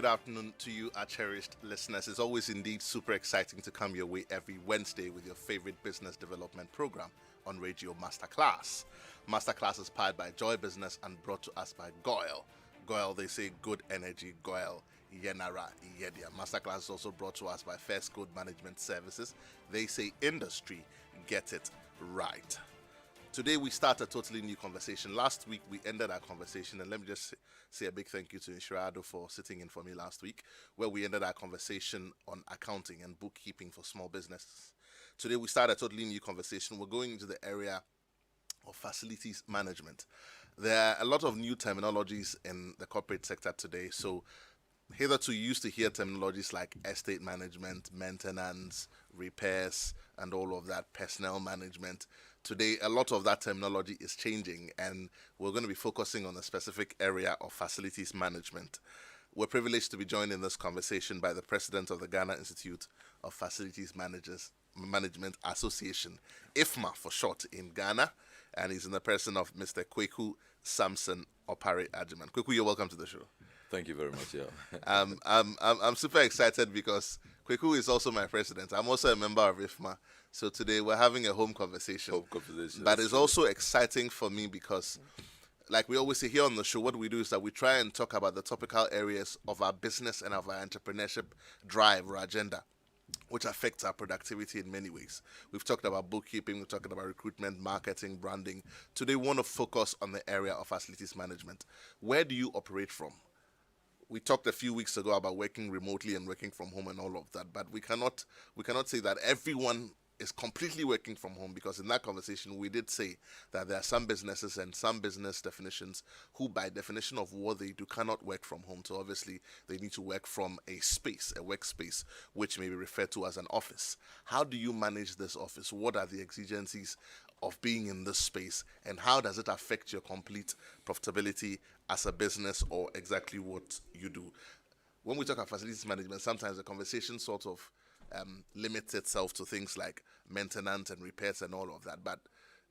afternoon to you, our cherished listeners. It's always indeed super exciting to come your way every Wednesday with your favorite business development program on Radio Masterclass. Masterclass is powered by Joy Business and brought to us by Goyle. Goyle, they say good energy, Goyle. Yenara Yedia. Masterclass is also brought to us by First Code Management Services. They say industry, get it right. Today we start a totally new conversation. Last week we ended our conversation, and let me just say a big thank you to Insurado for sitting in for me last week, where we ended our conversation on accounting and bookkeeping for small businesses. Today we start a totally new conversation. We're going into the area of facilities management. There are a lot of new terminologies in the corporate sector today. So hitherto you used to hear terminologies like estate management, maintenance, repairs, and all of that, personnel management. Today, a lot of that terminology is changing, and we're going to be focusing on a specific area of facilities management. We're privileged to be joined in this conversation by the president of the Ghana Institute of Facilities Management Association, Ifmar for short, in Ghana, and he's in the person of Mr. Kweku Sampson Opare-Agyemang. Kweku, you're welcome to the show. Thank you very much, yeah. I'm super excited because Kweku is also my president. I'm also a member of Ifmar. So today we're having a home conversation. But it's also exciting for me because, like we always say here on the show, what we do is that we try and talk about the topical areas of our business and of our entrepreneurship drive or agenda, which affects our productivity in many ways. We've talked about bookkeeping, we've talked about recruitment, marketing, branding. Today we want to focus on the area of facilities management. Where do you operate from? We talked a few weeks ago about working remotely and working from home and all of that, but we cannot say that everyone is completely working from home, because in that conversation we did say that there are some businesses and some business definitions who, by definition of what they do, cannot work from home. So obviously they need to work from a space, a workspace, which may be referred to as an office. How do you manage this office? What are the exigencies of being in this space, and how does it affect your complete profitability as a business, or exactly what you do? When we talk about facilities management, sometimes the conversation sort of limits itself to things like maintenance and repairs and all of that. But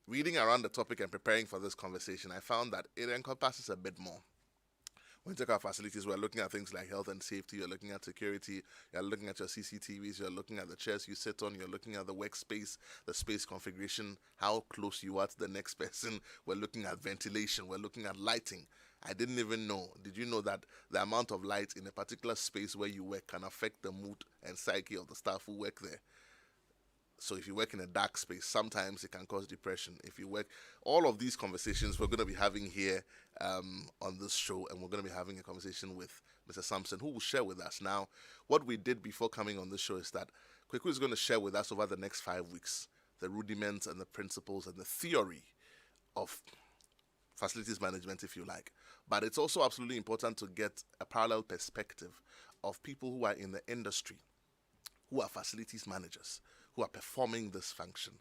reading around the topic and preparing for this conversation, I found that it encompasses a bit more. When you talk about facilities, we're looking at things like health and safety, you're looking at security, you're looking at your CCTVs, you're looking at the chairs you sit on, you're looking at the workspace, the space configuration, how close you are to the next person. We're looking at ventilation, we're looking at lighting. I didn't even know. Did you know that the amount of light in a particular space where you work can affect the mood and psyche of the staff who work there? So if you work in a dark space, sometimes it can cause depression. If you work, all of these conversations we're going to be having here on this show, and we're going to be having a conversation with Mr. Sampson, who will share with us. Now, what we did before coming on this show is that Kweku is going to share with us over the next 5 weeks the rudiments and the principles and the theory of facilities management, if you like. But it's also absolutely important to get a parallel perspective of people who are in the industry, who are facilities managers, who are performing this function.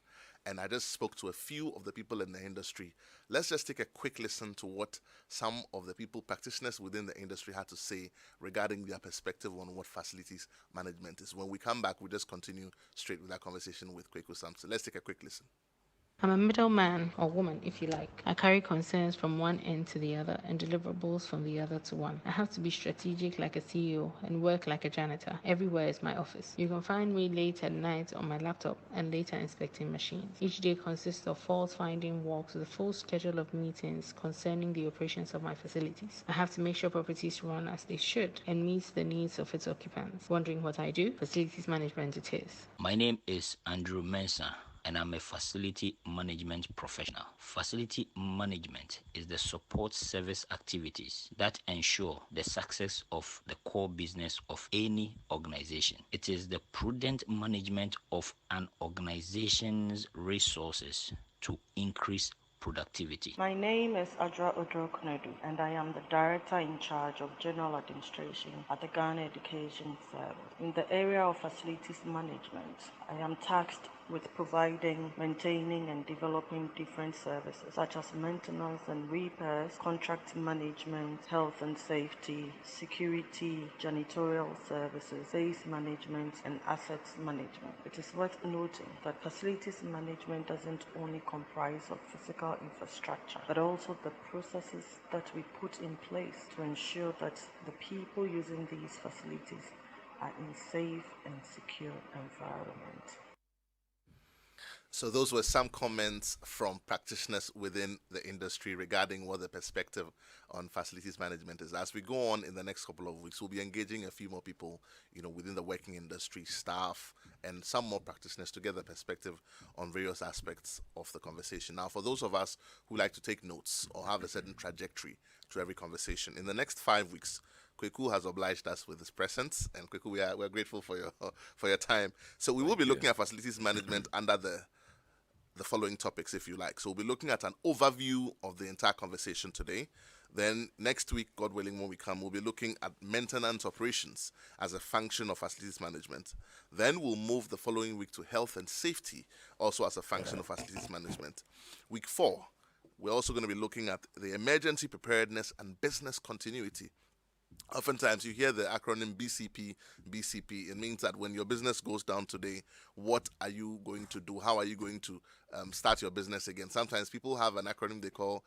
And I just spoke to a few of the people in the industry. Let's just take a quick listen to what some of the people, practitioners within the industry, had to say regarding their perspective on what facilities management is. When we come back, we'll just continue straight with that conversation with Kweku Sampson. Let's take a quick listen. I'm a middleman, or woman if you like. I carry concerns from one end to the other and deliverables from the other to one. I have to be strategic like a CEO and work like a janitor. Everywhere is my office. You can find me late at night on my laptop and later inspecting machines. Each day consists of fault-finding walks with a full schedule of meetings concerning the operations of my facilities. I have to make sure properties run as they should and meet the needs of its occupants. Wondering what I do? Facilities management it is. My name is Andrew Mensah, and I'm a facility management professional. Facility management is the support service activities that ensure the success of the core business of any organization. It is the prudent management of an organization's resources to increase productivity. My name is Adra Odrokonedu, and I am the Director in charge of General Administration at the Ghana Education Service. In the area of facilities management, I am tasked with providing, maintaining, and developing different services such as maintenance and repairs, contract management, health and safety, security, janitorial services, space management, and assets management. It is worth noting that facilities management doesn't only comprise of physical infrastructure, but also the processes that we put in place to ensure that the people using these facilities are in safe and secure environment. So those were some comments from practitioners within the industry regarding what the perspective on facilities management is. As we go on in the next couple of weeks, we'll be engaging a few more people, within the working industry, staff, and some more practitioners to get the perspective on various aspects of the conversation. Now, for those of us who like to take notes or have a certain trajectory to every conversation, in the next 5 weeks, Kweku has obliged us with his presence, and Kweku, we're grateful for your time. So we will be looking at facilities management under the following topics, if you like. So we'll be looking at an overview of the entire conversation today. Then next week, God willing, when we come, we'll be looking at maintenance operations as a function of facilities management. Then we'll move the following week to health and safety, also as a function of facilities management. Week 4, we're also going to be looking at the emergency preparedness and business continuity. Oftentimes you hear the acronym BCP. It means that when your business goes down today, what are you going to do? How are you going to start your business again? Sometimes people have an acronym they call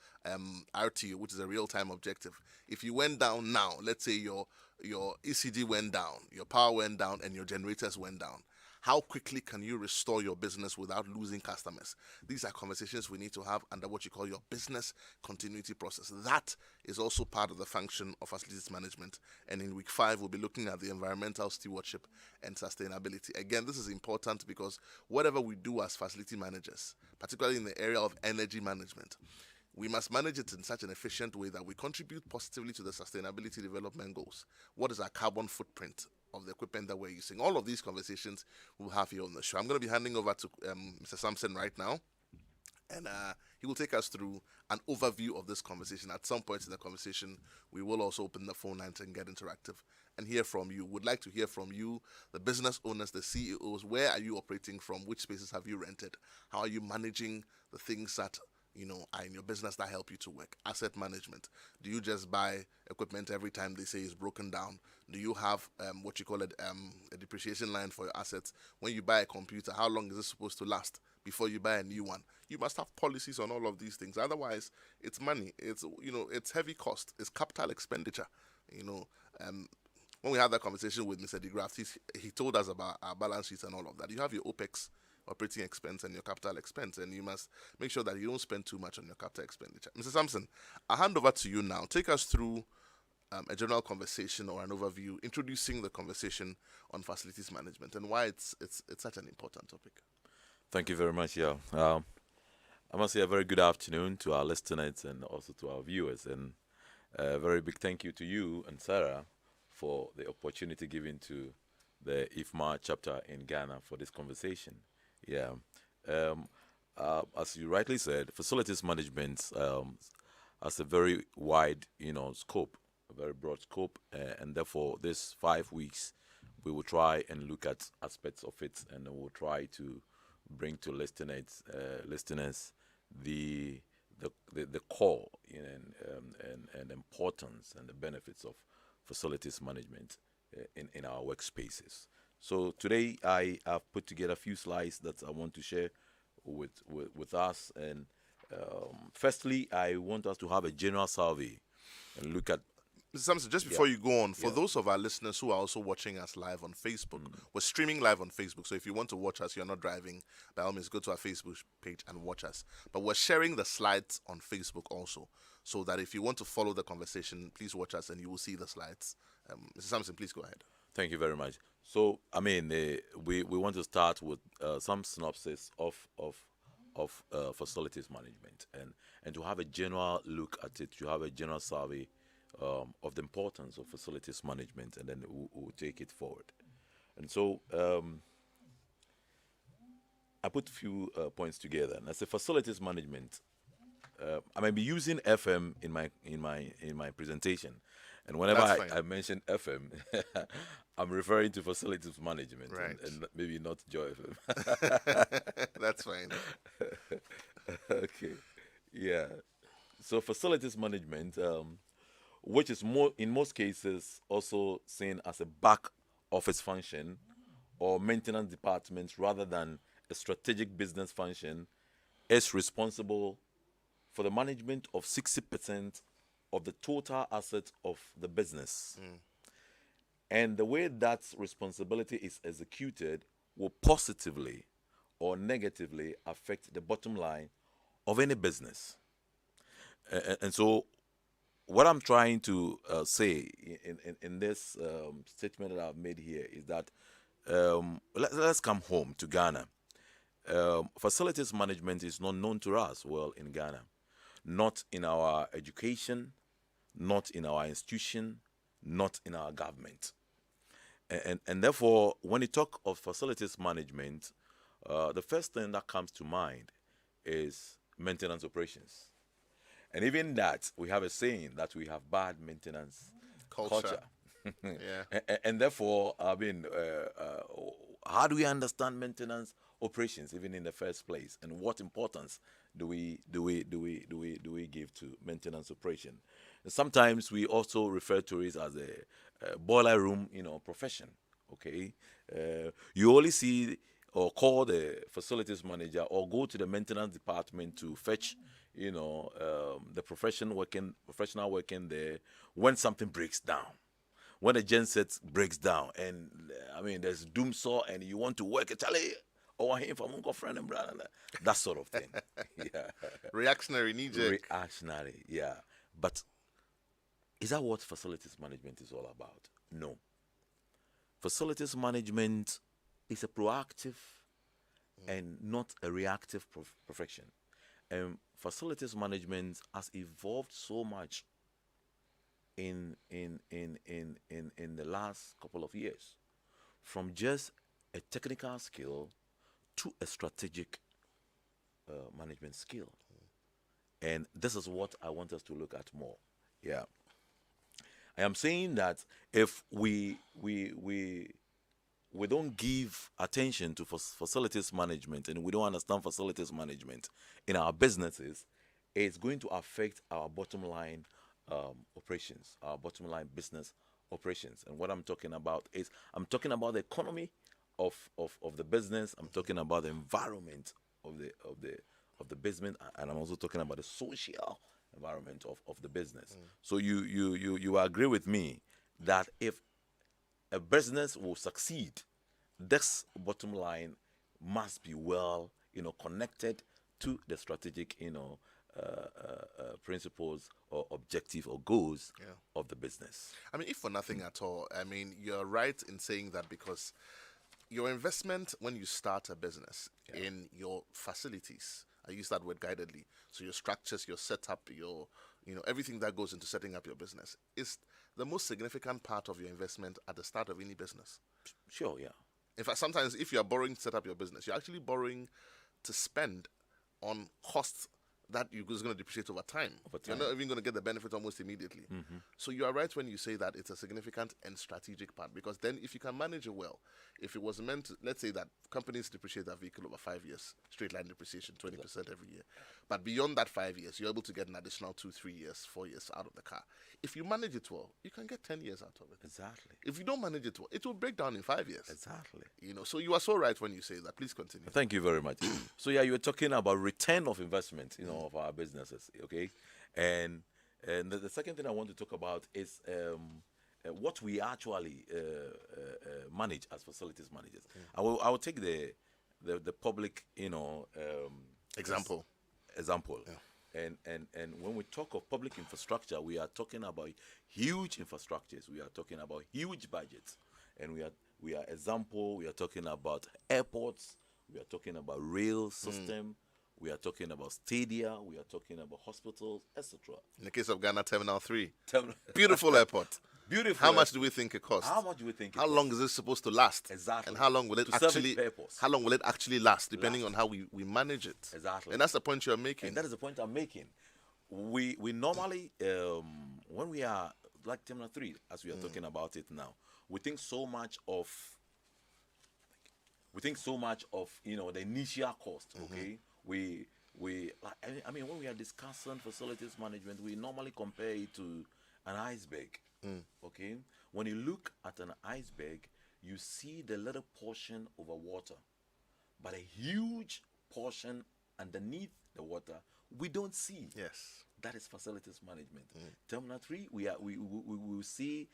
RTO, which is a real-time objective. If you went down now, let's say your ECG went down, your power went down, and your generators went down, how quickly can you restore your business without losing customers? These are conversations we need to have under what you call your business continuity process. That is also part of the function of facilities management. And in week 5, we'll be looking at the environmental stewardship and sustainability. Again, this is important because whatever we do as facility managers, particularly in the area of energy management, we must manage it in such an efficient way that we contribute positively to the sustainability development goals. What is our carbon footprint of the equipment that we're using? All of these conversations we'll have here on the show. I'm going to be handing over to Mr. Sampson right now, and he will take us through an overview of this conversation. At some point in the conversation, we will also open the phone lines and get interactive and hear from you. Would like to hear from you, the business owners, the CEOs. Where are you operating from? Which spaces have you rented? How are you managing the things that are in your business that help you to work? Asset management. Do you just buy equipment every time they say it's broken down? Do you have a depreciation line for your assets? When you buy a computer, how long is it supposed to last before you buy a new one? You must have policies on all of these things. Otherwise, it's money. It's heavy cost. It's capital expenditure. When we had that conversation with Mr. DeGraft, he told us about our balance sheets and all of that. You have your OPEX, operating expense, and your capital expense, and you must make sure that you don't spend too much on your capital expenditure. Mr. Sampson, I'll hand over to you now. Take us through a general conversation or an overview, introducing the conversation on facilities management and why it's such an important topic. Thank you very much, Yaw. I must say a very good afternoon to our listeners and also to our viewers, and a very big thank you to you and Sarah for the opportunity given to the Ifmar chapter in Ghana for this conversation. Yeah. As you rightly said, facilities management has a very wide, scope, a very broad scope, and therefore this 5 weeks we will try and look at aspects of it, and we'll try to bring to listeners the core and importance and the benefits of facilities management in our workspaces. So today I have put together a few slides that I want to share with us. And firstly, I want us to have a general survey and look at. Mr. Sampson, just before you go on, for those of our listeners who are also watching us live on Facebook, we're streaming live on Facebook. So if you want to watch us, you're not driving, by all means, go to our Facebook page and watch us. But we're sharing the slides on Facebook also, so that if you want to follow the conversation, please watch us and you will see the slides. Mr. Sampson, please go ahead. Thank you very much. So, we want to start with some synopsis of facilities management and to have a general look at it, to have a general survey of the importance of facilities management, and then we'll take it forward. And so, I put a few points together. And as a facilities management, I may be using FM in my presentation, and whenever I mention FM, I'm referring to facilities management, Right. and maybe not Joy FM. That's fine. Okay, yeah. So facilities management, which is more in most cases also seen as a back office function or maintenance department rather than a strategic business function, is responsible for the management of 60% of the total assets of the business. And the way that responsibility is executed will positively or negatively affect the bottom line of any business. And so, what I'm trying to say in this statement that I've made here is that let's come home to Ghana. Facilities management is not known to us well in Ghana, not in our education, not in our institution, not in our government. And therefore, when you talk of facilities management, the first thing that comes to mind is maintenance operations. And even that, we have a saying that we have bad maintenance culture. Yeah. And therefore, I mean, how do we understand maintenance operations even in the first place, and what importance do we give to maintenance operation? And sometimes we also refer to it as a boiler room, profession. Okay, you only see or call the facilities manager or go to the maintenance department to fetch, the professional working there when something breaks down. When a genset breaks down, and I mean, there's doom saw, and you want to work it, or him from Uncle Friend and brother, that sort of thing. Yeah. Reactionary, knee-jerk. Reactionary, yeah. But is that what facilities management is all about? No. Facilities management is a proactive and not a reactive profession. And facilities management has evolved so much in the last couple of years, from just a technical skill to a strategic management skill. And this is what I want us to look at more. Yeah. I am saying that if we don't give attention to facilities management, and we don't understand facilities management in our businesses, it's going to affect our bottom line operations, our bottom line business operations. And what I'm talking about is, I'm talking about the economy of the business. I'm talking about the environment of the business, and I'm also talking about the social environment of the business. So you agree with me that if a business will succeed, this bottom line must be well, connected to the strategic, principles or objective or goals of the business. I mean, if for nothing at all, I mean, you're right in saying that, because your investment when you start a business in your facilities, I use that word guidedly, so your structures, your setup, your, everything that goes into setting up your business is the most significant part of your investment at the start of any business. Sure, yeah. In fact, sometimes if you're borrowing to set up your business, you're actually borrowing to spend on costs that you're going to depreciate over time. You're not even going to get the benefit almost immediately. So you are right when you say that it's a significant and strategic part, because then if you can manage it well, if it was meant to, let's say that companies depreciate their vehicle over 5 years, straight line depreciation, 20% every year. But beyond that 5 years, you're able to get an additional 2, 3 years, 4 years out of the car. If you manage it well, you can get 10 years out of it. Exactly. If you don't manage it well, it will break down in 5 years. Exactly. So you are so right when you say that. Please continue. Thank you very much. So yeah, you were talking about return of investment, of our businesses, okay? And the second thing I want to talk about is what we actually manage as facilities managers. I will take the public, Example. Yeah. And when we talk of public infrastructure, we are talking about huge infrastructures. We are talking about huge budgets, and we are talking about airports. We are talking about rail system. We are talking about stadia. We are talking about hospitals, etc. In the case of Ghana, Terminal 3. Beautiful airport. Beautiful. How much do we think it costs? How much do we think? How long is it supposed to last? Exactly. And how long will it actually last, depending on how we manage it? Exactly. And that's the point you're making. And that is the point I'm making. We normally, when we are like Terminal 3, as we are talking about it now, we think so much of the initial cost. Okay, we like, I mean, when we are discussing facilities management, we normally compare it to an iceberg. Okay, when you look at an iceberg, you see the little portion over water, but a huge portion underneath the water we don't see. Yes. That is facilities management. Terminal 3, we will see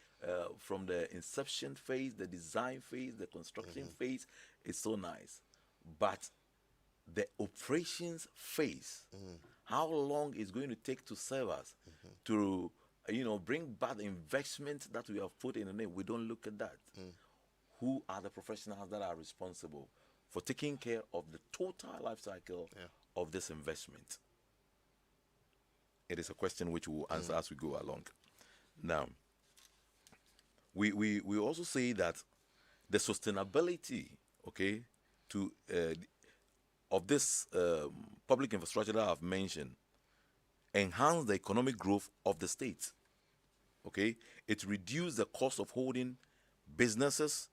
from the inception phase, the design phase, the construction phase. It's so nice, but the operations phase, how long is going to take to serve us to bring back the investment that we have put in the name? We don't look at that. Who are the professionals that are responsible for taking care of the total life cycle of this investment? It is a question which we will answer as we go along. Now, we also say that the sustainability, okay, to of this public infrastructure that I've mentioned enhance the economic growth of the state. Okay, it reduces the cost of holding businesses.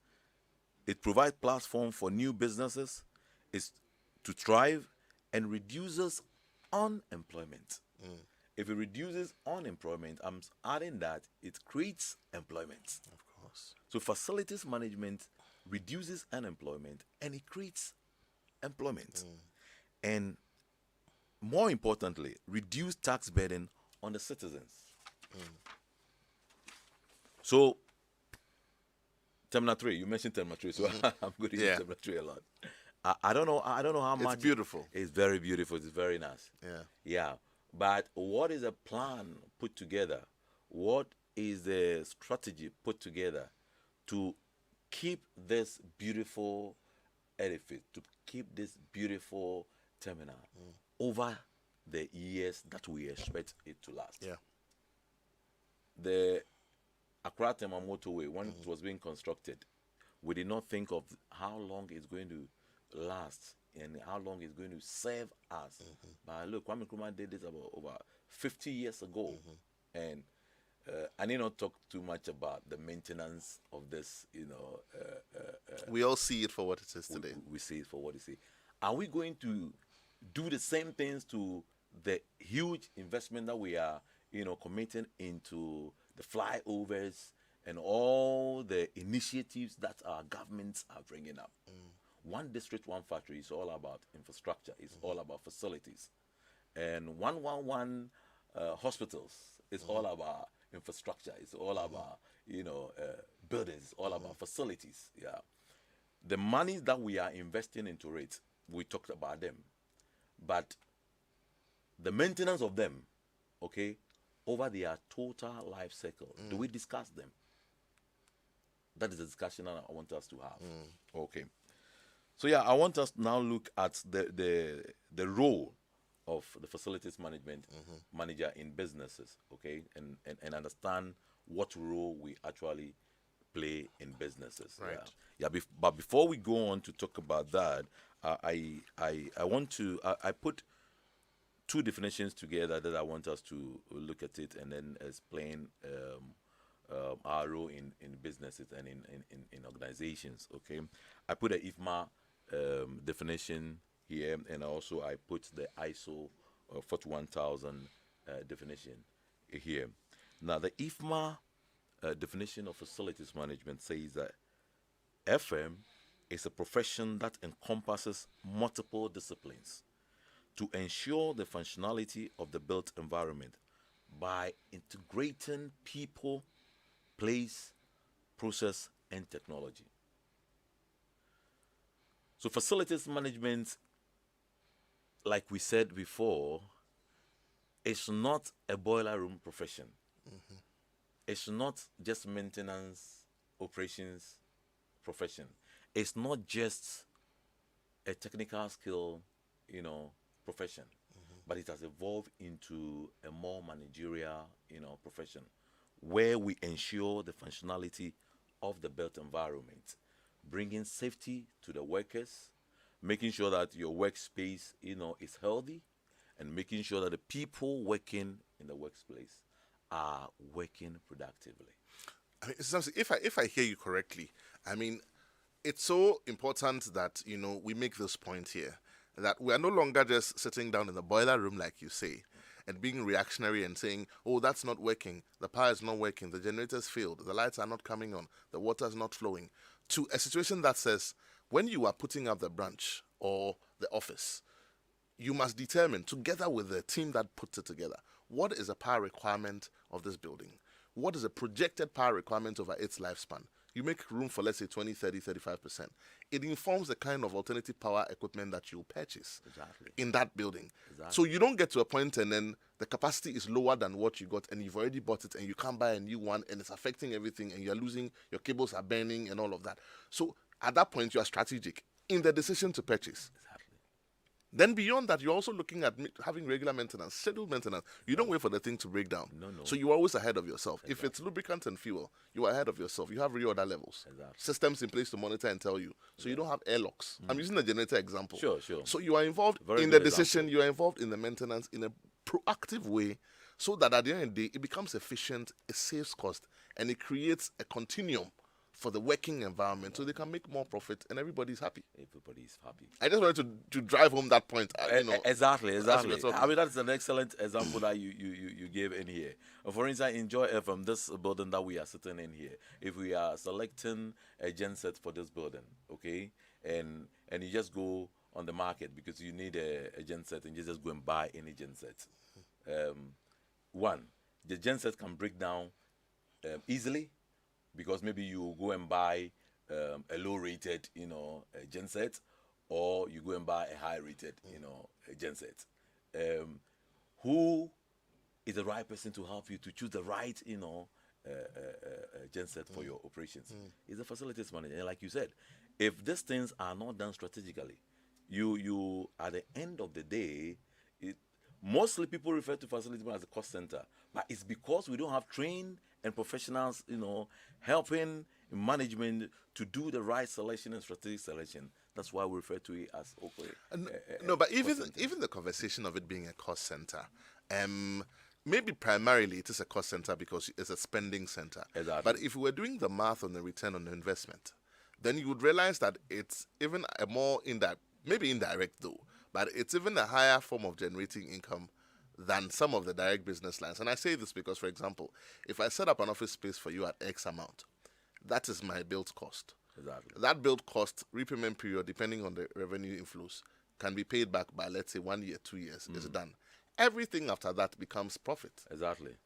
It provides platform for new businesses is to thrive and reduces unemployment. If it reduces unemployment, I'm adding that it creates employment. Of course. So facilities management reduces unemployment and it creates employment. And more importantly, reduce tax burden on the citizens. So Terminal 3, you mentioned Terminal 3, so I'm going to use Terminal 3 a lot. I don't know how much. It's beautiful. It's very beautiful. It's very nice. Yeah. But what is a plan put together? What is the strategy put together to keep this beautiful edifice, to keep this beautiful terminal over the years that we expect it to last? Yeah. The Accra Tema motorway, when it was being constructed, we did not think of how long it's going to last and how long it's going to serve us. But look, Kwame Nkrumah did this about over 50 years ago. And I need not talk too much about the maintenance of this, we all see it for what it is today. We see it for what it is. Are we going to do the same things to the huge investment that we are, committing into the flyovers and all the initiatives that our governments are bringing up? One district, one factory is all about infrastructure. It's all about facilities. And 111 hospitals is all about infrastructure. It's all about, buildings. It's all about facilities. Yeah. The money that we are investing into it, we talked about them. But the maintenance of them, okay, over their total life cycle, do we discuss them? That is the discussion that I want us to have. Okay. So yeah, I want us to now look at the role of the facilities management manager in businesses, okay, and understand what role we actually play in businesses. Right. But before we go on to talk about that, I want to I put two definitions together that I want us to look at it and then explain our role in businesses and in organizations. Okay, I put a Ifmar definition here, and also I put the ISO 41000 definition here. Now, the Ifmar definition of facilities management says that FM is a profession that encompasses multiple disciplines to ensure the functionality of the built environment by integrating people, place, process, and technology. So facilities management, like we said before, is not a boiler room profession. It's not just maintenance operations profession. It's not just a technical skill, profession, but it has evolved into a more managerial, profession, where we ensure the functionality of the built environment, bringing safety to the workers, making sure that your workspace, is healthy, and making sure that the people working in the workplace are working productively. I mean, if I hear you correctly, I mean, it's so important that we make this point here that we are no longer just sitting down in the boiler room, like you say, and being reactionary and saying, "Oh, that's not working. The power is not working. The generators failed. The lights are not coming on. The water is not flowing." To a situation that says, when you are putting up the branch or the office, you must determine, together with the team that puts it together, what is the power requirement of this building? What is the projected power requirement over its lifespan? You make room for, let's say, 20, 30, 35%. It informs the kind of alternative power equipment that you'll purchase in that building. So you don't get to a point and then the capacity is lower than what you got and you've already bought it and you can't buy a new one and it's affecting everything and you're losing, your cables are burning and all of that. So at that point, you are strategic in the decision to purchase. Then beyond that, you're also looking at having regular maintenance, scheduled maintenance. You don't wait for the thing to break down. No. So you are always ahead of yourself. If it's lubricant and fuel, you are ahead of yourself. You have reorder levels. Systems in place to monitor and tell you. So you don't have airlocks. I'm using the generator example. Sure. So you are involved in the decision. You are involved in the maintenance in a proactive way so that at the end of the day, it becomes efficient, it saves cost, and it creates a continuum for the working environment so they can make more profit and everybody's happy. Everybody's happy. I just wanted to drive home that point. Exactly. I mean, that's an excellent example that you gave in here. For instance, enjoy from this building that we are sitting in here. If we are selecting a genset for this building, okay, and you just go on the market because you need a genset and you just go and buy any genset. One, the genset can break down easily, because maybe you go and buy a low-rated, genset, or you go and buy a high-rated, genset. Who is the right person to help you to choose the right, genset for your operations? Is the facilities manager. And like you said, if these things are not done strategically, you at the end of the day, mostly people refer to facilities as a cost center, but it's because we don't have trained and professionals, helping management to do the right selection and strategic selection. That's why we refer to it as no, but even the conversation of it being a cost center, maybe primarily it is a cost center because it's a spending center. Exactly. But if we were doing the math on the return on the investment, then you would realize that it's even a more maybe indirect though, but it's even a higher form of generating income than some of the direct business lines. And I say this because, for example, if I set up an office space for you at X amount, that is my build cost. Exactly. That build cost, repayment period, depending on the revenue inflows, can be paid back by, let's say, 1 year, 2 years. It's done. Everything after that becomes profit. Exactly.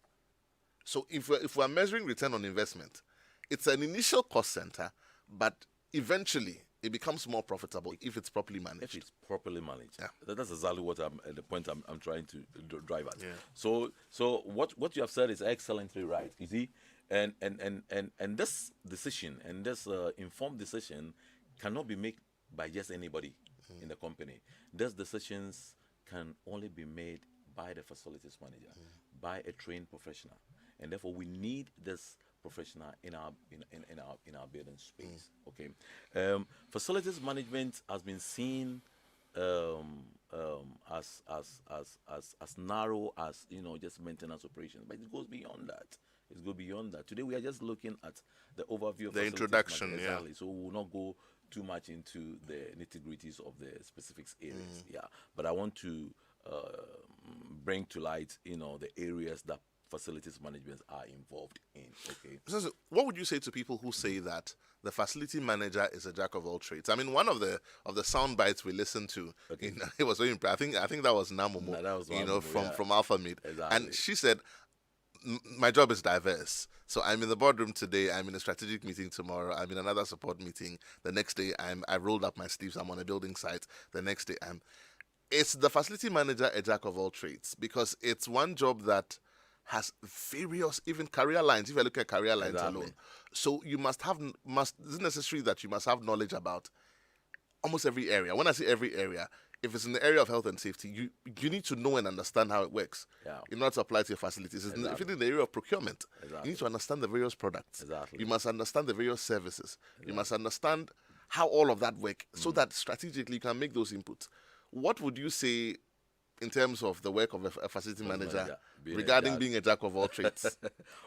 So if we're measuring return on investment, it's an initial cost center, but eventually it becomes more profitable if it's properly managed. If it's properly managed. Yeah. That's exactly what the point I'm trying to drive at. Yeah. So what you have said is excellently right. You see, and this decision and this informed decision cannot be made by just anybody in the company. These decisions can only be made by the facilities manager, by a trained professional, and therefore we need this professional in our building space. Okay, facilities management has been seen as narrow as just maintenance operations, but it goes beyond that. It goes beyond that. Today we are just looking at the overview of the introduction. Exactly. So we will not go too much into the nitty-gritties of the specific areas. Yeah, but I want to bring to light the areas that facilities management are involved in. Okay. So what would you say to people who say that the facility manager is a jack of all trades? I mean, one of the sound bites we listened to, it was very impressive. I think that was Namomo, that was from Alpha Mid. Exactly. And she said, my job is diverse. So I'm in the boardroom today, I'm in a strategic meeting tomorrow, I'm in another support meeting. The next day I rolled up my sleeves, I'm on a building site. The next day it's the facility manager a jack of all trades, because it's one job that has various even career lines. If you look at career lines alone, so you it's necessary that you must have knowledge about almost every area. When I say every area, if it's in the area of health and safety, you need to know and understand how it works in order to apply to your facilities. If it's in the area of procurement, you need to understand the various products. Exactly. You must understand the various services. You must understand how all of that works so that strategically you can make those inputs. What would you say in terms of the work of a facility manager regarding being a jack of all trades?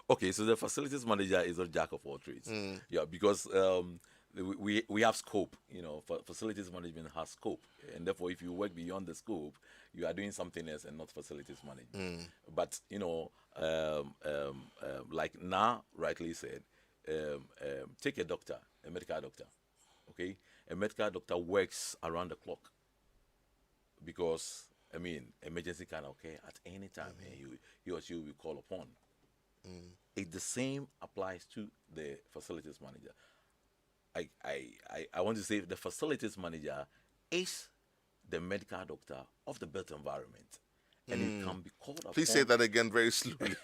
Okay, so the facilities manager is a jack of all trades. Yeah, because we have scope. Facilities management has scope, and therefore, if you work beyond the scope, you are doing something else and not facilities management. But like Na rightly said, take a doctor, a medical doctor. Okay, a medical doctor works around the clock because emergency can occur at any time, and he or she will be called upon. The same applies to the facilities manager. I want to say the facilities manager is the medical doctor of the built environment, and it can be called upon. Please say that again very slowly.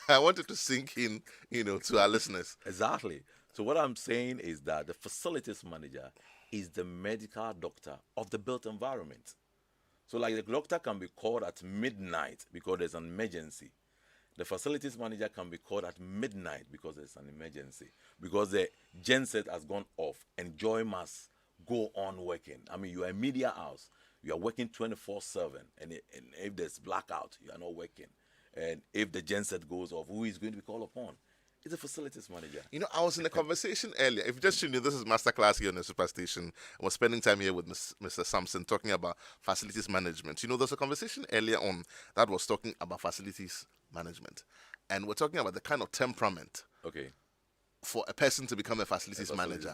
I want it to sink in, to our listeners. Exactly. So what I'm saying is that the facilities manager is the medical doctor of the built environment. So like the doctor can be called at midnight because there's an emergency. The facilities manager can be called at midnight because there's an emergency. Because the genset has gone off and Joy must go on working. You are a media house. You are working 24/7. And if there's blackout, you are not working. And if the genset goes off, who is going to be called upon? It's a facilities manager. I was in a conversation earlier. If you just tuned in, this is Masterclass here on the Superstation. I was spending time here with Mr. Sampson talking about facilities management. There's a conversation earlier on that was talking about facilities management. And we're talking about the kind of temperament for a person to become a facilities manager.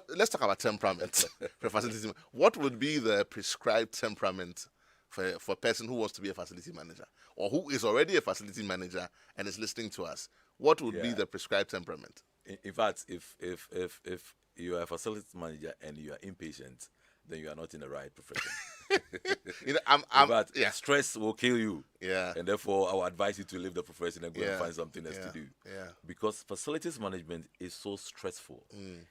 Let's talk about temperament for facilities. What would be the prescribed temperament for a person who wants to be a facility manager or who is already a facility manager and is listening to us? What would be the prescribed temperament? In fact, if you are a facilities manager and you are impatient, then you are not in the right profession. Stress will kill you. Yeah. And therefore, I would advise you to leave the profession and go and find something else to do. Yeah. Because facilities management is so stressful.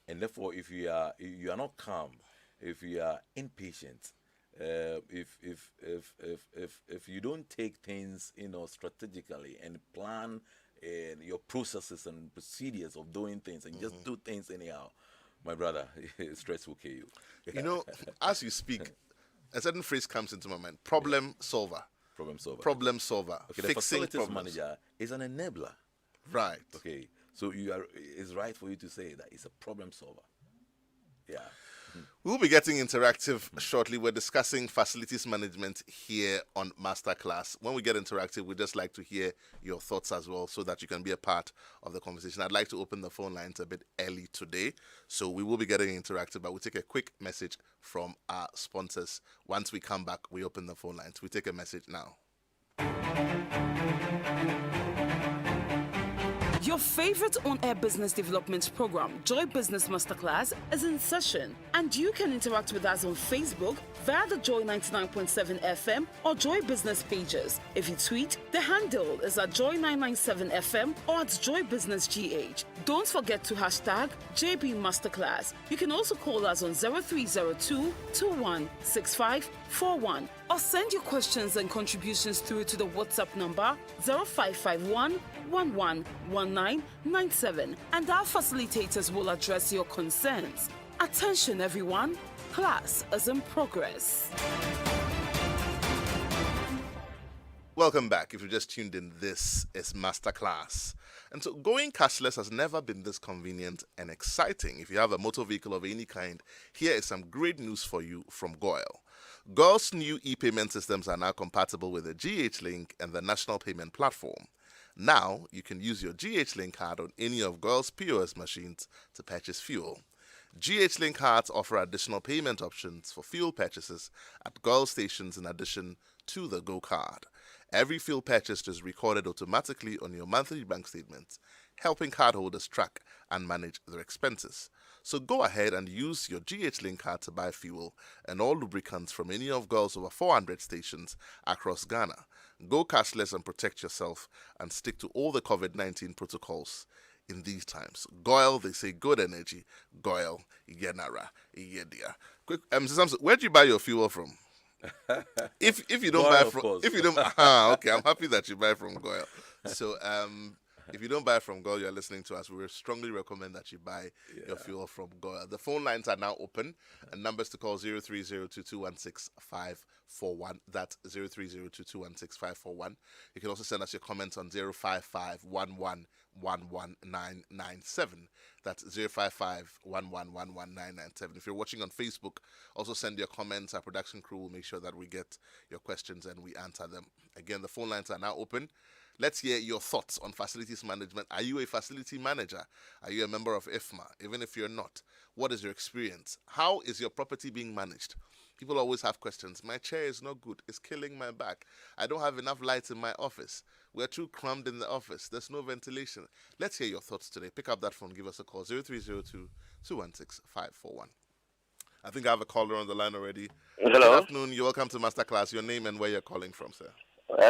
And therefore, if you are not calm, if you are impatient, if you don't take things strategically and plan your processes and procedures of doing things and just do things anyhow, my brother, stress will kill you. As you speak, a certain phrase comes into my mind: problem solver. Problem solver. Okay, the facilities problems. manager is an enabler. Right. Okay. So it's right for you to say that it's a problem solver. Yeah. We'll be getting interactive shortly. We're discussing facilities management here on Masterclass. When we get interactive, we'd just like to hear your thoughts as well so that you can be a part of the conversation. I'd like to open the phone lines a bit early today, so we will be getting interactive, but we'll take a quick message from our sponsors. Once we come back, we open the phone lines. We take a message now. Your favorite on-air business development program, Joy Business Masterclass, is in session, and you can interact with us on Facebook via the Joy 99.7 FM or Joy Business pages. If you tweet, the handle is at Joy 997 FM or at Joy Business GH. Don't forget to hashtag JB Masterclass. You can also call us on 0302 216541 or send your questions and contributions through to the WhatsApp number 0551 111997, and our facilitators will address your concerns. Attention everyone, class is in progress. Welcome back. If you just tuned in, this is Masterclass. And so going cashless has never been this convenient and exciting. If you have a motor vehicle of any kind, here is some great news for you from GOIL. GOIL's new e-payment systems are now compatible with the GH Link and the National Payment Platform. Now, you can use your GH Link card on any of GOIL's POS machines to purchase fuel. GH Link cards offer additional payment options for fuel purchases at GOIL stations in addition to the Go card. Every fuel purchase is recorded automatically on your monthly bank statement, helping cardholders track and manage their expenses. So go ahead and use your GH Link card to buy fuel and all lubricants from any of GOIL's over 400 stations across Ghana. Go cashless and protect yourself and stick to all the COVID-19 protocols in these times. GOIL, they say good energy. GOIL, Yenara, Yedia. Quick, Mr. Sampson, where do you buy your fuel from? If you don't GOIL, buy of from, course. if you don't, okay, I'm happy that you buy from GOIL. So If you don't buy from Goil, you're listening to us. We strongly recommend that you buy your fuel from Goil. The phone lines are now open, and numbers to call 03022165541. That's 03022165541. You can also send us your comments on 05511119997. That's 05511119997. If you're watching on Facebook, also send your comments. Our production crew will make sure that we get your questions and we answer them. Again, the phone lines are now open. Let's hear your thoughts on facilities management. Are you a facility manager? Are you a member of Ifmar? Even if you're not, what is your experience? How is your property being managed? People always have questions. My chair is not good. It's killing my back. I don't have enough lights in my office. We're too crammed in the office. There's no ventilation. Let's hear your thoughts today. Pick up that phone. Give us a call. 0302-216-541. I think I have a caller on the line already. Hello. Good afternoon. You're welcome to Masterclass. Your name and where you're calling from, sir.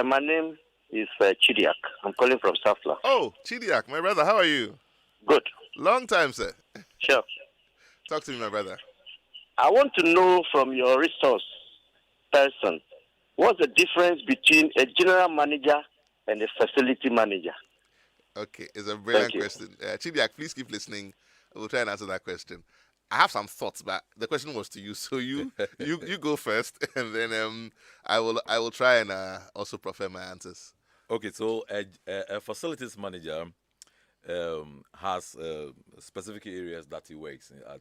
My name is Chidiak. I'm calling from Southland. Oh, Chidiak, my brother. How are you? Good. Long time, sir. Sure. Talk to me, my brother. I want to know from your resource person, what's the difference between a general manager and a facility manager? Okay, it's a brilliant question. Chidiak, please keep listening. We'll try and answer that question. I have some thoughts, but the question was to you, so you go first, and then I will try and also prefer my answers. Okay, so a facilities manager has specific areas that he works at,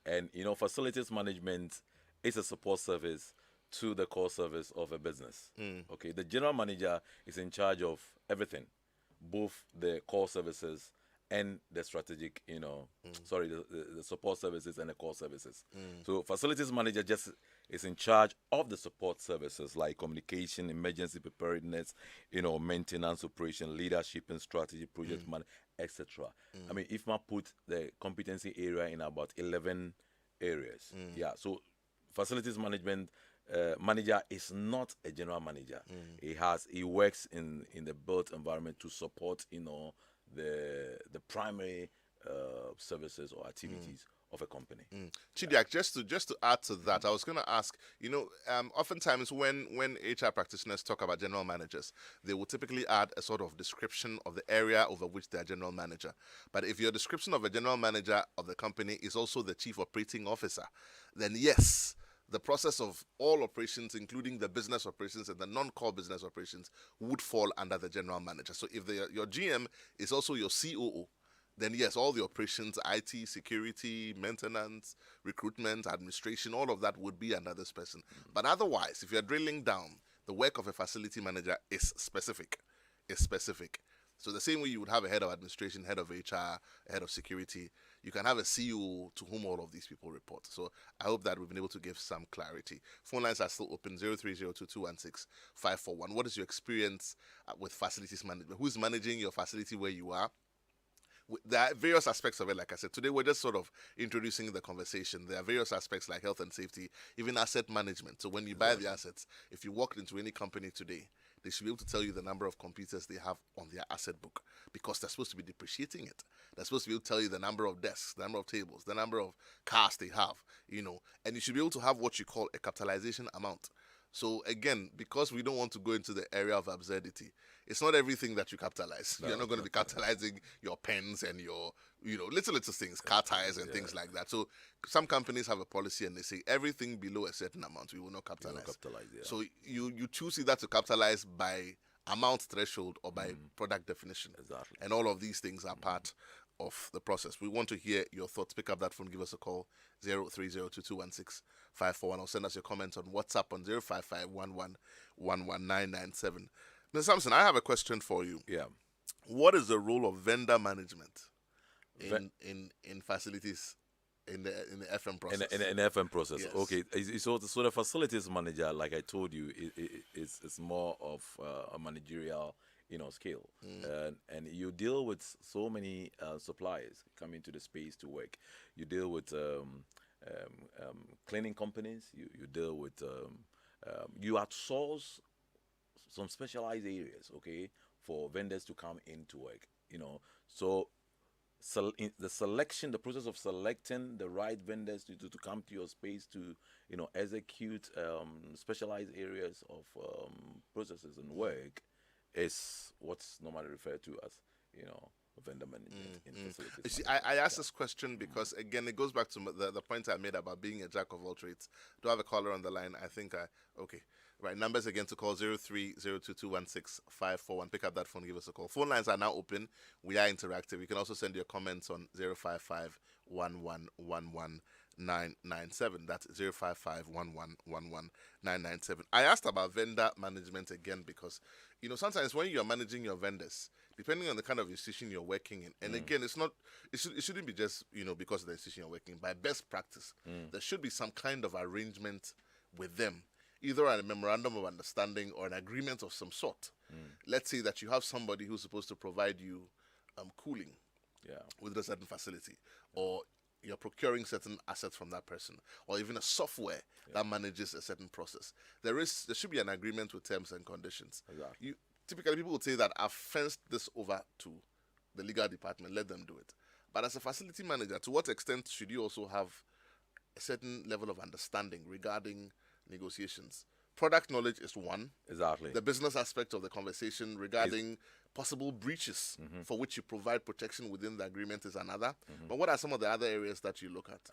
and facilities management is a support service to the core service of a business. Okay, the general manager is in charge of everything, both the core services and the strategic, the support services and the core services. So facilities manager just is in charge of the support services like communication, emergency preparedness, maintenance, operation, leadership and strategy, project management, etc. I mean, Ifmar put the competency area in about 11 areas. Yeah, so facilities management manager is not a general manager. He works in the built environment to support, the primary services or activities of a company. Chidiak, just to add to that, I was going to ask, oftentimes when HR practitioners talk about general managers, they will typically add a sort of description of the area over which they are general manager. But if your description of a general manager of the company is also the chief operating officer, then yes, the process of all operations, including the business operations and the non-core business operations, would fall under the general manager. So if your GM is also your COO, then yes, all the operations, IT, security, maintenance, recruitment, administration, all of that would be under this person. But otherwise, if you're drilling down, the work of a facility manager is specific. So the same way you would have a head of administration, head of HR, head of security, you can have a CEO to whom all of these people report. So I hope that we've been able to give some clarity. Phone lines are still open, 03022165541. What is your experience with facilities management? Who's managing your facility where you are? There are various aspects of it, like I said. Today, we're just sort of introducing the conversation. There are various aspects like health and safety, even asset management. So when you buy the assets, if you walked into any company today, they should be able to tell you the number of computers they have on their asset book because they're supposed to be depreciating it. They're supposed to be able to tell you the number of desks, the number of tables, the number of cars they have, and you should be able to have what you call a capitalization amount. So again, because we don't want to go into the area of absurdity, it's not everything that you capitalize. You're not going to be capitalizing your pens and your, little things, car tires and things like that. So some companies have a policy and they say everything below a certain amount we will not capitalize. So you choose either to capitalize by amount threshold or by product definition. Exactly. And all of these things are part of the process. We want to hear your thoughts. Pick up that phone, give us a call, 03022165541, or send us your comments on WhatsApp on 05511119997. Mr. Sampson, I have a question for you. Yeah. What is the role of vendor management in facilities in the FM process? In the FM process. Yes. Okay. So the facilities manager, like I told you, is more of a managerial scale. And you deal with so many suppliers coming to the space to work. You deal with cleaning companies. You deal with you outsource some specialized areas, okay, for vendors to come in to work. So the process of selecting the right vendors to come to your space to execute specialized areas of processes and work is what's normally referred to as vendor management in facilities. You see, I asked this question because, again, it goes back to the point I made about being a jack of all trades. Do I have a caller on the line? I think okay. Right, numbers again to call 03-02216-541. Pick up that phone, give us a call. Phone lines are now open. We are interactive. You can also send your comments on 055-1111-997. That's 055-1111-997. I asked about vendor management again because, sometimes when you're managing your vendors, depending on the kind of institution you're working in, and again, it shouldn't be just, because of the institution you're working in. By best practice, there should be some kind of arrangement with them, either a memorandum of understanding or an agreement of some sort. Let's say that you have somebody who's supposed to provide you cooling within a certain facility, or you're procuring certain assets from that person, or even a software that manages a certain process. There should be an agreement with terms and conditions. Exactly. Typically, people would say that I've fenced this over to the legal department, let them do it. But as a facility manager, to what extent should you also have a certain level of understanding regarding negotiations? Product knowledge is one. Exactly. The business aspect of the conversation regarding possible breaches for which you provide protection within the agreement is another. But what are some of the other areas that you look at?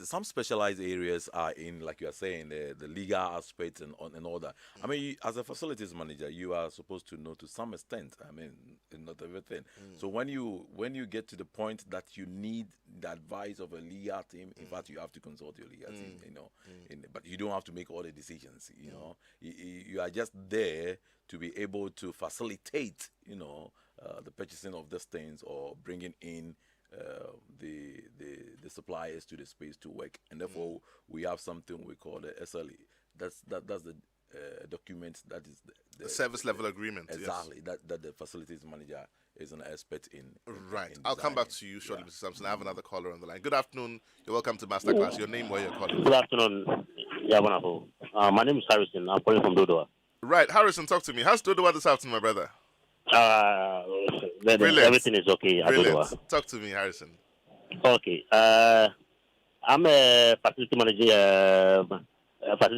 Some specialized areas are in, like you are saying, the legal aspects and all that. As a facilities manager, you are supposed to know to some extent. Not everything. So when you get to the point that you need the advice of a legal team, in fact, you have to consult your legal team. But you don't have to make all the decisions. You are just there to be able to facilitate, the purchasing of these things or bringing in the suppliers to the space to work. And therefore, we have something we call the SLE. That's the document that is the service level agreement. Exactly. Yes. That the facilities manager is an expert in. Right. In I'll come back to you shortly, Mr. Sampson. I have another caller on the line. Good afternoon. You're welcome to Masterclass. Your name, where you're calling from? Good afternoon, Yaw Barnafo. My name is Harrison. I'm calling from Dodowa. Right. Harrison, talk to me. How's Dodowa this afternoon, my brother? Everything is okay at Dodowa. Talk to me, Harrison. Okay. I'm a facility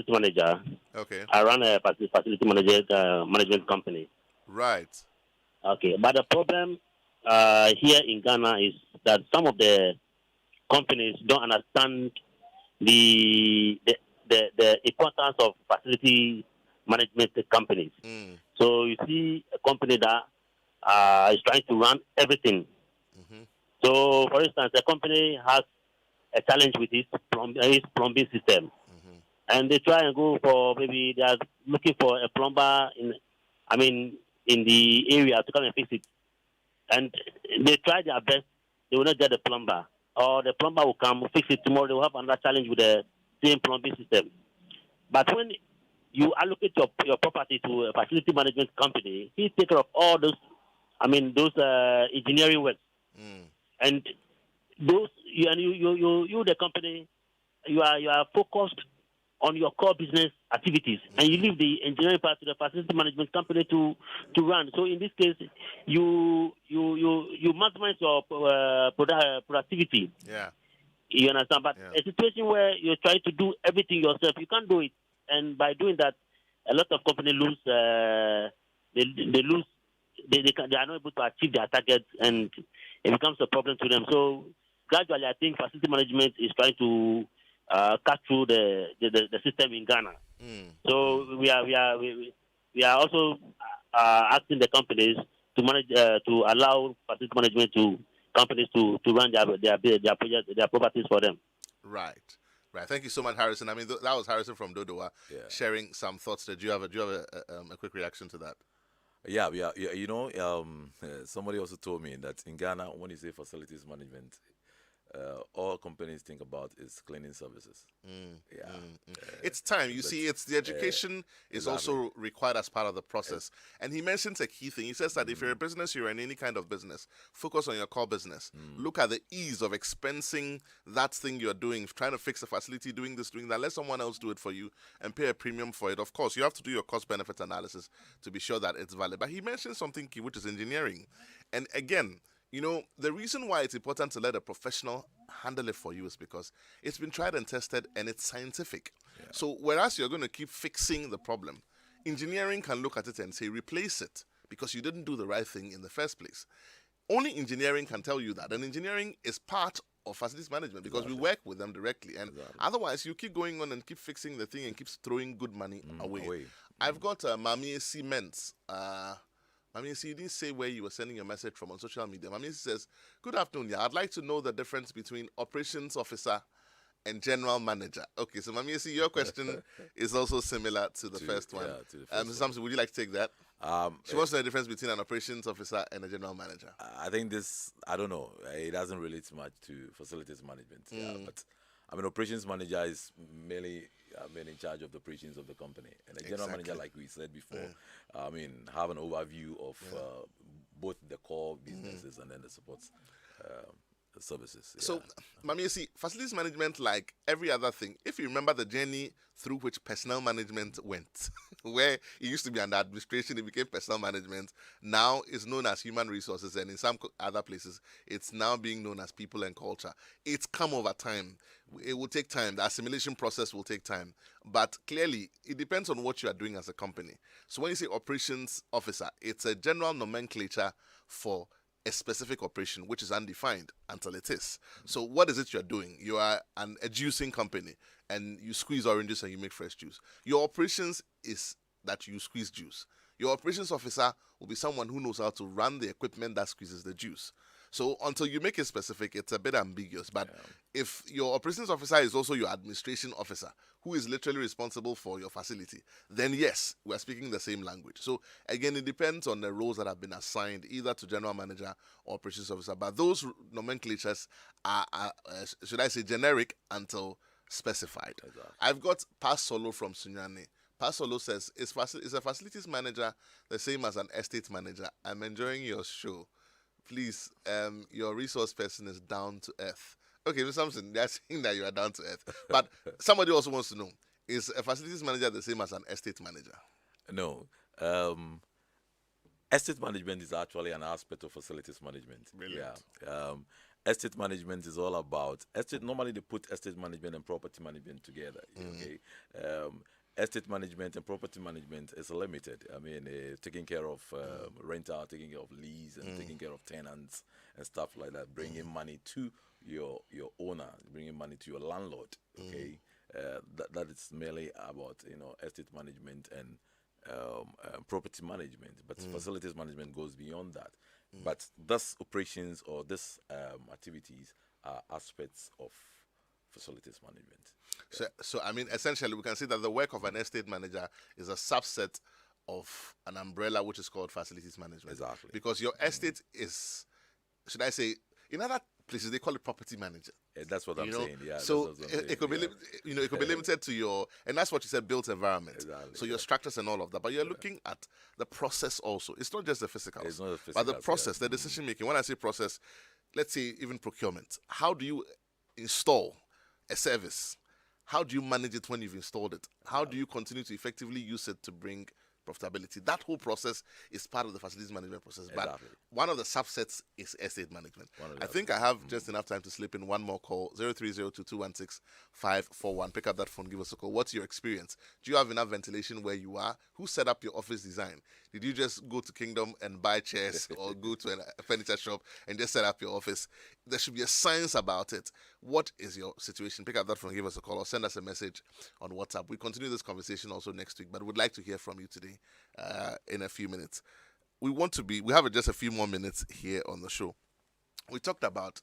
manager. Okay. I run a facility management company. Right. Okay. But the problem here in Ghana is that some of the companies don't understand the importance of facility management companies. So you see a company that is trying to run everything. So, for instance, a company has a challenge with its plumbing system, and they try and go for, maybe they are looking for a plumber in the area to come and fix it, and they try their best. They will not get the plumber, or the plumber will come fix it tomorrow. They will have another challenge with the same plumbing system. But when you allocate your property to a facility management company, he take care of all those engineering work, and those you the company, you are focused on your core business activities, and you leave the engineering part to the facility management company to run. So in this case, you maximize your productivity. Yeah. You understand? But a situation where you're trying to do everything yourself, you can't do it. And by doing that, a lot of companies lose. They are not able to achieve their targets, and it becomes a problem to them. So gradually, I think facility management is trying to cut through the system in Ghana. So we are also asking the companies to manage to allow facility management to companies to run their properties for them. Right. Thank you so much, Harrison. That was Harrison from Dodowa sharing some thoughts. Do you have a quick reaction to that? Yeah. Somebody also told me that in Ghana, when you say facilities management, all companies think about is cleaning services. It's time. You see, it's the education is also required as part of the process. And he mentions a key thing. He says that if you're a business, you're in any kind of business, focus on your core business. Look at the ease of expensing that thing you're doing, trying to fix a facility, doing this, doing that. Let someone else do it for you and pay a premium for it. Of course, you have to do your cost-benefit analysis to be sure that it's valid. But he mentioned something key, which is engineering. And again, the reason why it's important to let a professional handle it for you is because it's been tried and tested and it's scientific. So whereas you're going to keep fixing the problem, engineering can look at it and say, replace it because you didn't do the right thing in the first place. Only engineering can tell you that. And engineering is part of facilities management because we work with them directly. And otherwise, you keep going on and keep fixing the thing and keep throwing good money away. I've got Mami Cements. Mami, you didn't say where you were sending your message from on social media. Mami says, good afternoon. Yeah, I'd like to know the difference between operations officer and general manager. Okay, so Mami, your question is also similar to the first one. Yeah, to the first one. Samson, would you like to take that? She wants to know the difference between an operations officer and a general manager. I think this, I don't know, it doesn't relate much to facilities management. But I mean, operations manager is mainly in charge of the operations of the company. And a general manager, like we said before, I mean, have an overview of both the core businesses and then the support services. So, Mami, facilities management, like every other thing, if you remember the journey through which personnel management went, where it used to be under administration, it became personnel management. Now it's known as human resources, and in some other places, it's now being known as people and culture. It's come over time. It will take time. The assimilation process will take time. But clearly, it depends on what you are doing as a company. So when you say operations officer, it's a general nomenclature for a specific operation which is undefined until it is. So what is it you're doing? You are a juicing company and you squeeze oranges and you make fresh juice. Your operations is that you squeeze juice. Your operations officer will be someone who knows how to run the equipment that squeezes the juice. So until you make it specific, it's a bit ambiguous. But if your operations officer is also your administration officer, who is literally responsible for your facility, then yes, we're speaking the same language. So again, it depends on the roles that have been assigned either to general manager or operations officer. But those nomenclatures are should I say, generic until specified. Exactly. I've got Pass Solo from Sunyani. Pass Solo says, is a facilities manager the same as an estate manager? I'm enjoying your show. Please, your resource person is down to earth. Okay, Mr. Sampson, they're saying that you are down to earth. But somebody also wants to know, is a facilities manager the same as an estate manager? No. Estate management is actually an aspect of facilities management. Brilliant. Yeah. Estate management is all about estate. Normally, they put estate management and property management together. Okay. Estate management and property management is limited. I mean, taking care of rental, taking care of lease, and taking care of tenants and stuff like that. Bringing money to your owner, bringing money to your landlord. Okay, that is merely about estate management and property management. But facilities management goes beyond that. But thus operations or this activities are aspects of facilities management. So I mean, essentially, we can see that the work of an estate manager is a subset of an umbrella which is called facilities management. Exactly. Because your estate is, should I say, in other places they call it property manager. Yeah, that's what I'm saying. Yeah. So it could be, it could be limited to your, and that's what you said, built environment. Exactly. So your structures and all of that. But you're looking at the process also. It's not just the physical. It's not the physicals, but the process, the decision making. When I say process, let's say even procurement. How do you install a service? How do you manage it when you've installed it? How do you continue to effectively use it to bring profitability? That whole process is part of the facilities management process. But one of the subsets is estate management. I think I have just enough time to slip in one more call. 0302216541. Pick up that phone, give us a call. What's your experience? Do you have enough ventilation where you are? Who set up your office design? Did you just go to Kingdom and buy chairs or go to a furniture shop and just set up your office? There should be a science about it. What is your situation? Pick up that phone, give us a call, or send us a message on WhatsApp. We continue this conversation also next week, but we'd like to hear from you today in a few minutes. We have just a few more minutes here on the show. We talked about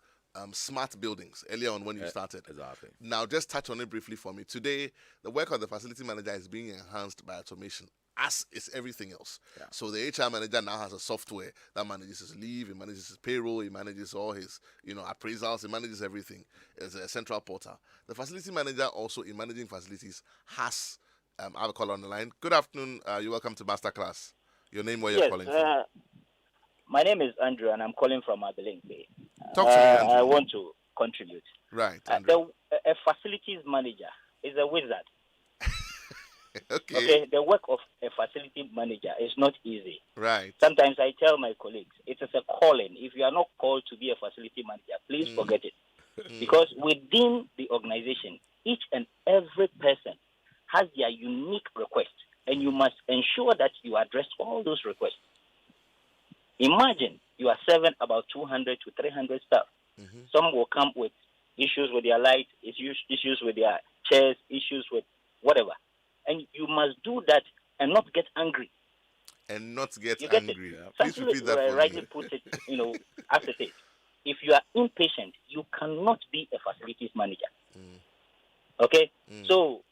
smart buildings earlier on when you started. Exactly. Now, just touch on it briefly for me. Today, the work of the facility manager is being enhanced by automation, as is everything else. Yeah. So the HR manager now has a software that manages his leave, he manages his payroll, he manages all his appraisals, he manages everything. It's a central portal. The facility manager also, in managing facilities, has I have a call on the line. Good afternoon. You're welcome to Masterclass. Your name, where you're calling from? My name is Andrew, and I'm calling from Abelinke. Talk to me, Andrew. I want to contribute. Right. A facilities manager is a wizard. Okay. The work of a facility manager is not easy. Right. Sometimes I tell my colleagues, it is a calling. If you are not called to be a facility manager, please forget it. Because within the organization, each and every person has their unique request, and you must ensure that you address all those requests. Imagine you are serving about 200 to 300 staff. Some will come with issues with their light, issues with their chairs, issues with whatever. And you must do that and not get angry. And not get You angry. Get it? Please repeat that for rightly me. put it, as it is. If you are impatient, you cannot be a facilities manager. Okay? So,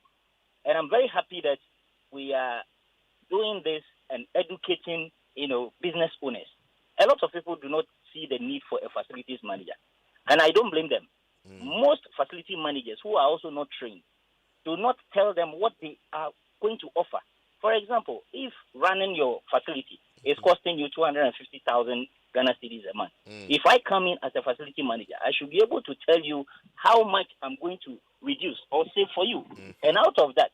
and I'm very happy that we are doing this and educating, business owners. A lot of people do not see the need for a facilities manager. And I don't blame them. Most facility managers who are also not trained do not tell them what they are going to offer. For example, if running your facility is costing you 250,000 Ghana cedis a month, if I come in as a facility manager, I should be able to tell you how much I'm going to reduce or save for you. And out of that,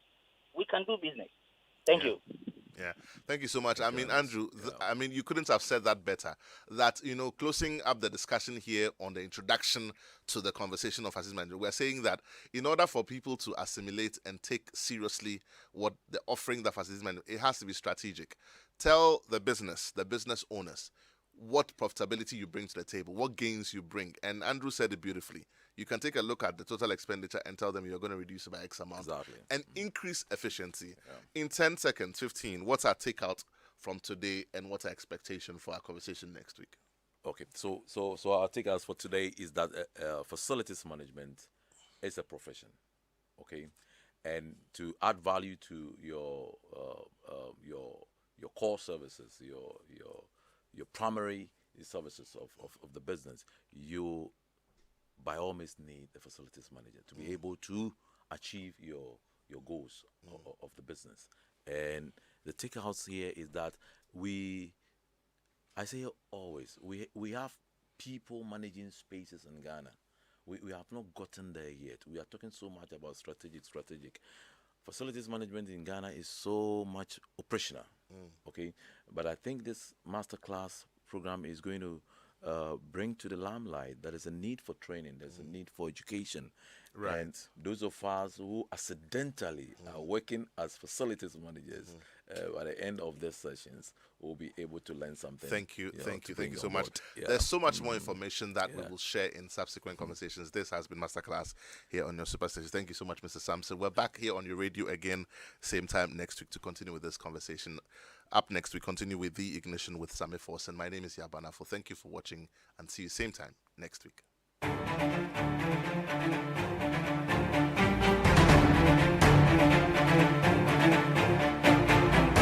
we can do business. Thank you. Yeah, thank you so much. I mean, Andrew, you couldn't have said that better. That, closing up the discussion here on the introduction to the conversation of facilities management, we're saying that in order for people to assimilate and take seriously what the offering that facilities management, it has to be strategic. Tell the business owners, what profitability you bring to the table, what gains you bring. And Andrew said it beautifully. You can take a look at the total expenditure and tell them you're going to reduce it by X amount. Exactly. And increase efficiency. In 10 seconds, 15, what's our takeout from today and what's our expectation for our conversation next week? Okay, so our takeouts for today is that facilities management is a profession, okay? And to add value to your core services, your primary services of the business, you by all means need a facilities manager to be able to achieve your goals of the business. And the takeouts here is that I say always, we have people managing spaces in Ghana. We have not gotten there yet. We are talking so much about strategic. Facilities management in Ghana is so much operational, okay? But I think this masterclass program is going to bring to the limelight that there's a need for training, there's a need for education. Right. And those of us who accidentally are working as facilities managers, by the end of these sessions, will be able to learn something. Thank you so much. Yeah. There's so much more information that we will share in subsequent conversations. This has been Masterclass here on your Superstation. Thank you so much, Mr. Sampson. We're back here on your radio again, same time next week to continue with this conversation. Up next, we continue with The Ignition with Sami Force. And my name is Yaw Barnafo. Thank you for watching and see you same time next week.